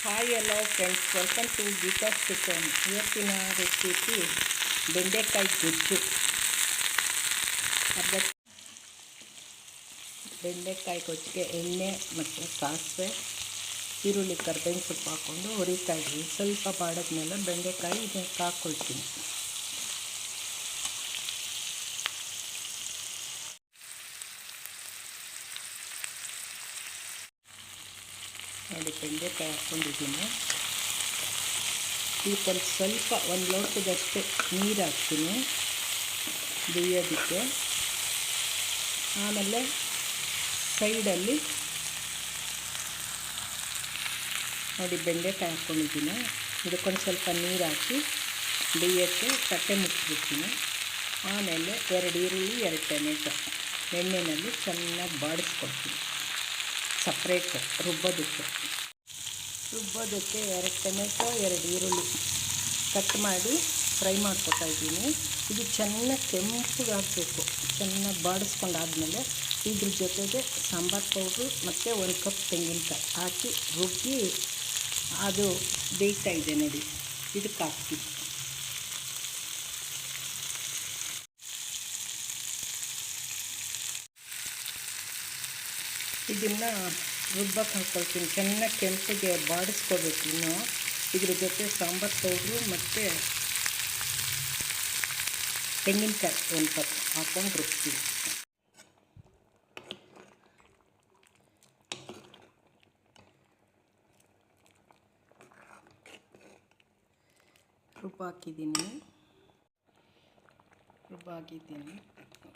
Hi hello friends, welcome to Geeta's kitchen. ಇವತ್ತಿನ recipe ಬೆಂಡೆಕಾಯಿ ಗೊಜ್ಜು. ಅರ್ಧ ಬೆಂಡೆಕಾಯಿ ಗೊಜ್ಜಿಗೆ ಎಣ್ಣೆ ಮತ್ತು ಸಾಸಿವೆ, ಈರುಳ್ಳಿ, ಕರ್ಬೇವಿನ ಸೊಪ್ಪು ಹಾಕ್ಕೊಂಡು ಹುರಿತಾ ಇದ್ವಿ. ಸ್ವಲ್ಪ ಬಾಡಿದ್ಮೇಲೆ ಬೆಂಡೆಕಾಯಿ ಇದಕ್ಕೆ ಹಾಕ್ಕೊಳ್ತೀನಿ. ನೋಡಿ, ಬೆಂಡೆಕಾಯಿ ಹಾಕ್ಕೊಂಡಿದ್ದೀನಿ. ಇದಕ್ಕೊಂದು ಸ್ವಲ್ಪ ಒಂದು ಲೋಟದಷ್ಟು ನೀರು ಹಾಕ್ತೀನಿ ಬೇಯೋದಕ್ಕೆ. ಆಮೇಲೆ ಸೈಡಲ್ಲಿ ನೋಡಿ ಬೆಂಡೆಕಾಯಿ ಹಾಕ್ಕೊಂಡಿದ್ದೀನಿ. ಇದಕ್ಕೊಂದು ಸ್ವಲ್ಪ ನೀರು ಹಾಕಿ ಬೇಯೋಕ್ಕೆ ತಟ್ಟೆ ಮುಚ್ಚಿಬಿಡ್ತೀನಿ. ಆಮೇಲೆ 2 ಈರುಳ್ಳಿ 2 ಟೊಮೆಟೊ ಎಣ್ಣೆಯಲ್ಲಿ ಚೆನ್ನಾಗಿ ಬಾಡಿಸ್ಕೊಡ್ತೀನಿ. ಸಪ್ರೇಟ್ ರುಬ್ಬೋದಕ್ಕೆ 2 ಟೊಮೆಟೊ 2 ಈರುಳ್ಳಿ ಕಟ್ ಮಾಡಿ ಫ್ರೈ ಮಾಡ್ಕೊತಾಯಿದ್ದೀನಿ. ಇದು ಚೆನ್ನಾಗಿ ಕೆಂಪಗಾಗಬೇಕು. ಚೆನ್ನಾಗಿ ಬಾಡಿಸ್ಕೊಂಡಾದ್ಮೇಲೆ ಇದ್ರ ಜೊತೆಗೆ ಸಾಂಬಾರು ಪೌಡ್ರು ಮತ್ತು 1 ಕಪ್ ತೆಂಗಿನಕಾಯಿ ಹಾಕಿ ರುಬ್ಬಿ ಅದು ಬೇಯ್ತಾ ಇದೆ ನೋಡಿ, ಇದಕ್ಕೆ ಹಾಕ್ತೀನಿ. ಇದನ್ನು ರುಬ್ಬಕ್ಕೆ ಹಾಕ್ಕೊಳ್ತೀನಿ. ಚೆನ್ನಾಗಿ ಕೆಂಪಿಗೆ ಬಾಡಿಸ್ಕೋಬೇಕು. ಇನ್ನು ಇದ್ರ ಜೊತೆ ಸಾಂಬಾರು ಪೌಡ್ರು ಮತ್ತು ತೆಂಗಿನಕಾಯಿ 1 ಕಪ್ ಹಾಕ್ಕೊಂಡು ರುಬ್ತೀನಿ.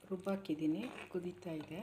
ರುಬ್ಬಾಕಿದ್ದೀನಿ. ಕುದೀತಾ ಇದೆ.